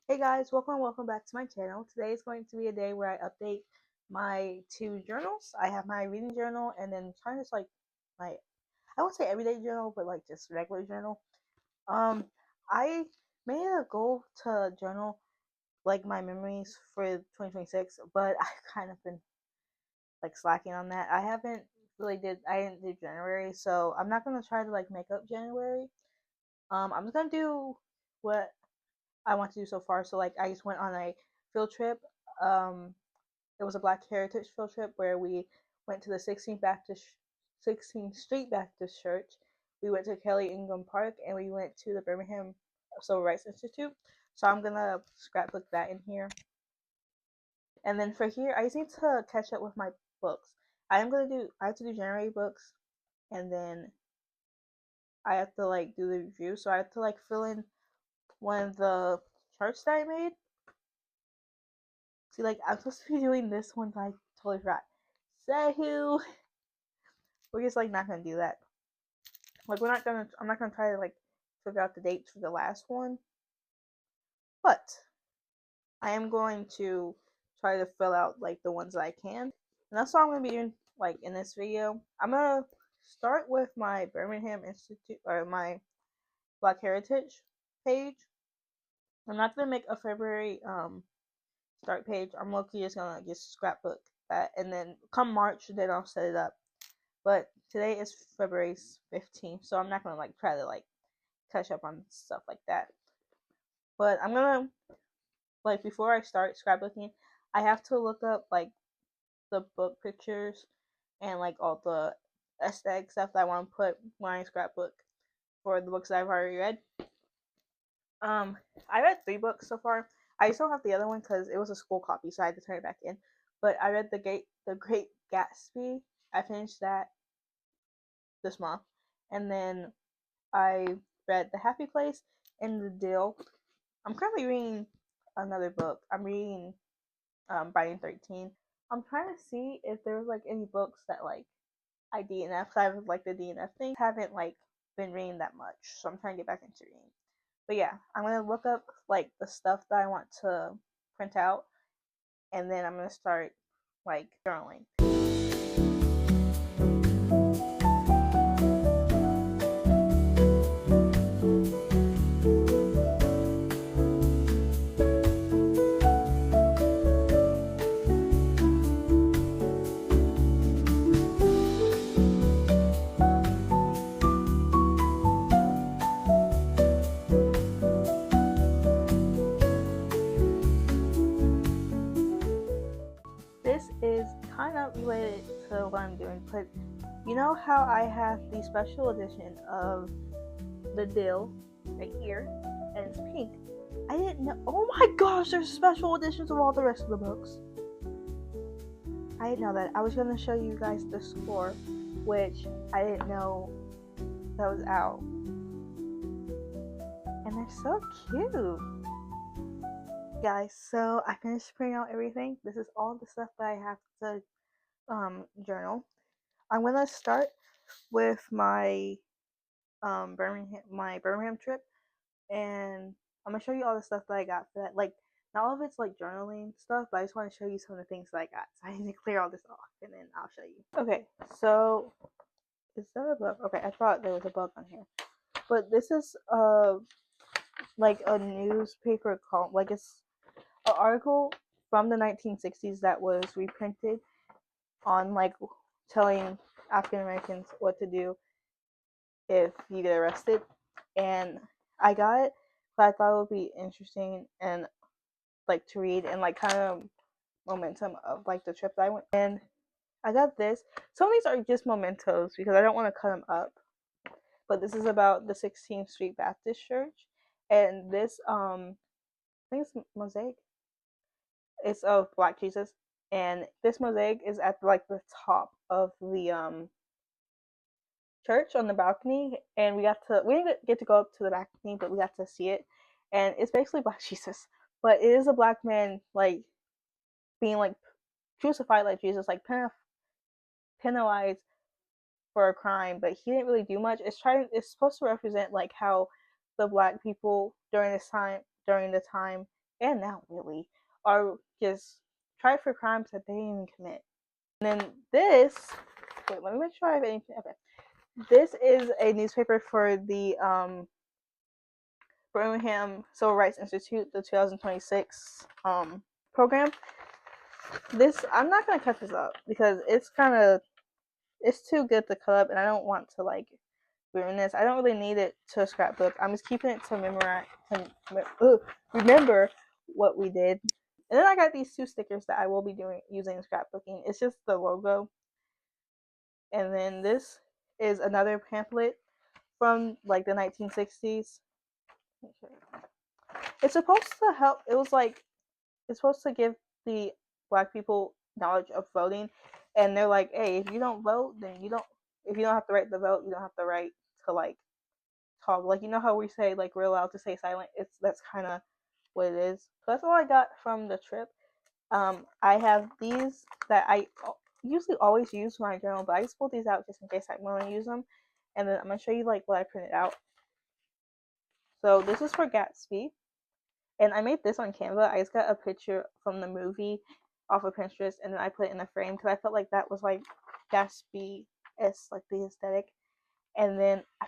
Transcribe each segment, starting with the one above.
Hey guys, welcome back to my channel. Today is going to be a day where I update my two journals. I have my reading journal and then kind of just like my I won't say everyday journal, but like just regular journal. I made it a goal to journal like my memories for 2026, but I've kind of been like slacking on that. I didn't do January, so I'm not gonna try to like make up January. I'm just gonna do what I want to do so far. So like I just went on a field trip. Um, it was a Black Heritage field trip where we went to the 16th Street Baptist Church. We went to Kelly Ingram Park and we went to the Birmingham Civil Rights Institute. So I'm gonna scrapbook that in here. And then for here, I just need to catch up with my books. I have to do January books, and then I have to like do the review. So I have to like fill in one of the charts that I made. See, like, I'm supposed to be doing this one, but I totally forgot. So, we're just, like, not gonna do that. Like, I'm not gonna try to, like, figure out the dates for the last one. But, I am going to try to fill out, like, the ones that I can. And that's all I'm gonna be doing, like, in this video. I'm gonna start with my Birmingham Institute, or my Black Heritage page. I'm not gonna make a February, start page. I'm lucky just gonna just scrapbook that, and then come March, then I'll set it up. But today is February 15th, so I'm not gonna like try to like catch up on stuff like that. But I'm gonna like before I start scrapbooking, I have to look up like the book pictures and like all the aesthetic stuff that I want to put when I scrapbook for the books that I've already read. Um, I read 3 books so far. I still have the other one because it was a school copy, so I had to turn it back in. But I read the Great Gatsby. I finished that this month, and then I read The Happy Place and The Deal. I'm currently reading another book. I'm reading Binding 13. I'm trying to see if there's like any books that like I DNF. I have like the DNF thing. Haven't like been reading that much, so I'm trying to get back into reading. But yeah, I'm gonna look up like the stuff that I want to print out, and then I'm gonna start like journaling. This is kind of related to what I'm doing, but you know how I have the special edition of The Dill right here, and it's pink. I didn't know. Oh my gosh, there's special editions of all the rest of the books. I didn't know that. I was gonna show you guys the score, which I didn't know that was out. And they're so cute. Guys, so I finished printing out everything. This is all the stuff that I have to journal. I'm gonna start with my Birmingham trip, and I'm gonna show you all the stuff that I got for that. Like, not all of it's like journaling stuff, but I just want to show you some of the things that I got. So I need to clear all this off, and then I'll show you. Okay, so is that a bug? Okay, I thought there was a bug on here, but this is like a newspaper column, like it's an article from the 1960s that was reprinted on like telling African Americans what to do if you get arrested. And I got it, but I thought it would be interesting and like to read and like kind of momentum of like the trip that I went. And I got this. Some of these are just mementos because I don't want to cut them up. But this is about the 16th Street Baptist Church, and this I think it's mosaic. It's of Black Jesus, and this mosaic is at like the top of the church on the balcony, and we didn't get to go up to the balcony, but we got to see it, and it's basically Black Jesus, but it is a black man like being like crucified like Jesus, like penalized for a crime, but he didn't really do much. It's supposed to represent like how the black people during the time and now really, are just tried for crimes that they didn't even commit. And then this, wait, let me make sure I have anything. Okay. This is a newspaper for the Birmingham Civil Rights Institute, the 2026 program. This, I'm not gonna cut this up because it's too good to cut up, and I don't want to like ruin this. I don't really need it to scrapbook. I'm just keeping it to remember what we did. And then I got these two stickers that I will be using scrapbooking. It's just the logo. And then this is another pamphlet from like the 1960s. It's supposed to help. It's supposed to give the black people knowledge of voting, and they're like, hey, if you don't vote, then you don't. If you don't have to write the vote, you don't have to write to like talk. Like, you know how we say like we're allowed to stay silent. That's kind of what it is. So that's all I got from the trip. I have these that I usually always use for my journal, but I just pulled these out just in case I want to use them. And then I'm gonna show you like what I printed out. So this is for Gatsby, and I made this on Canva. I just got a picture from the movie off of Pinterest, and then I put it in a frame because I felt like that was like Gatsby-esque, like the aesthetic. And then I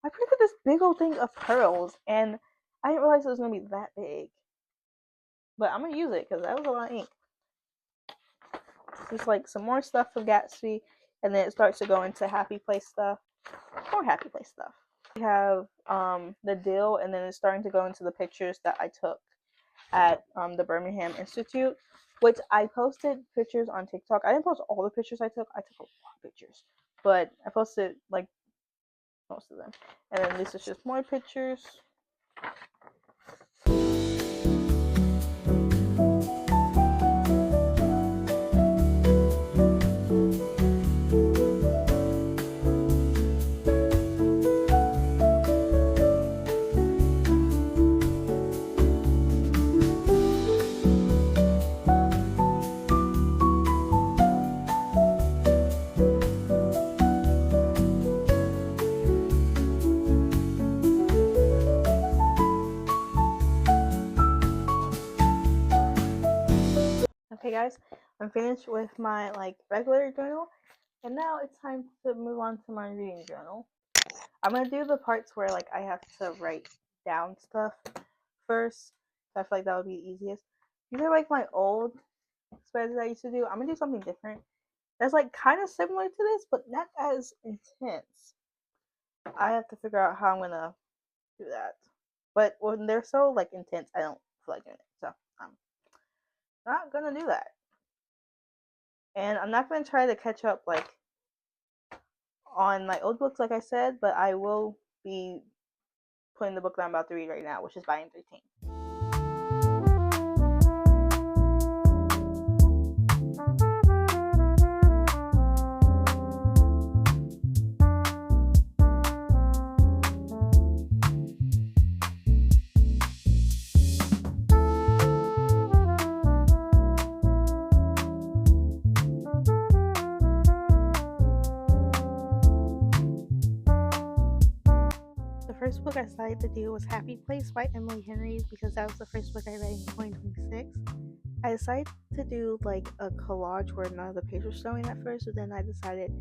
printed this big old thing of pearls, and I didn't realize it was gonna be that big. But I'm gonna use it because that was a lot of ink. Just like some more stuff of Gatsby, and then it starts to go into Happy Place stuff. More Happy Place stuff. We have the deal, and then it's starting to go into the pictures that I took at the Birmingham Institute, which I posted pictures on TikTok. I didn't post all the pictures I took a lot of pictures, but I posted like most of them. And then this is just more pictures. Okay guys, I'm finished with my like regular journal, and now it's time to move on to my reading journal. I'm gonna do the parts where like I have to write down stuff first. So I feel like that would be the easiest. These are like my old spreads that I used to do. I'm gonna do something different that's like kind of similar to this, but not as intense. I have to figure out how I'm gonna do that. But when they're so like intense, I don't feel like doing it. So I'm not gonna do that. And I'm not gonna try to catch up like on my old books, like I said, but I will be putting the book that I'm about to read right now, which is Volume 13. The first book I decided to do was Happy Place by Emily Henry because that was the first book I read in 2026. I decided to do like a collage where none of the pages were showing at first, but then I decided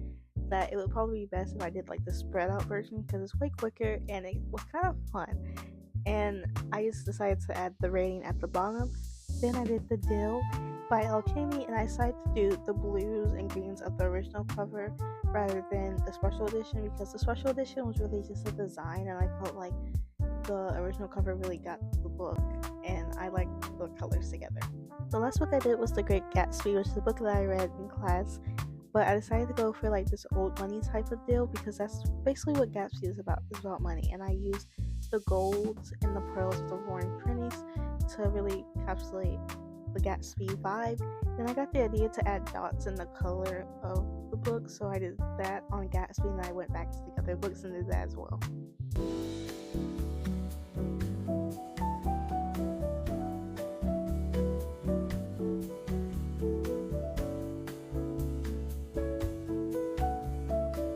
that it would probably be best if I did like the spread out version because it's way quicker and it was kind of fun. And I just decided to add the rating at the bottom. Then I did The Dill by Elle Caney, and I decided to do the blues and greens of the original cover rather than the special edition because the special edition was really just a design, and I felt like the original cover really got the book, and I liked the colors together. The last book I did was The Great Gatsby, which is a book that I read in class, but I decided to go for like this old money type of deal because that's basically what Gatsby is about. It's about money, and I used the golds and the pearls of the roaring twenties to really encapsulate the Gatsby vibe. Then I got the idea to add dots in the color of the book, so I did that on Gatsby, and I went back to the other books and did that as well.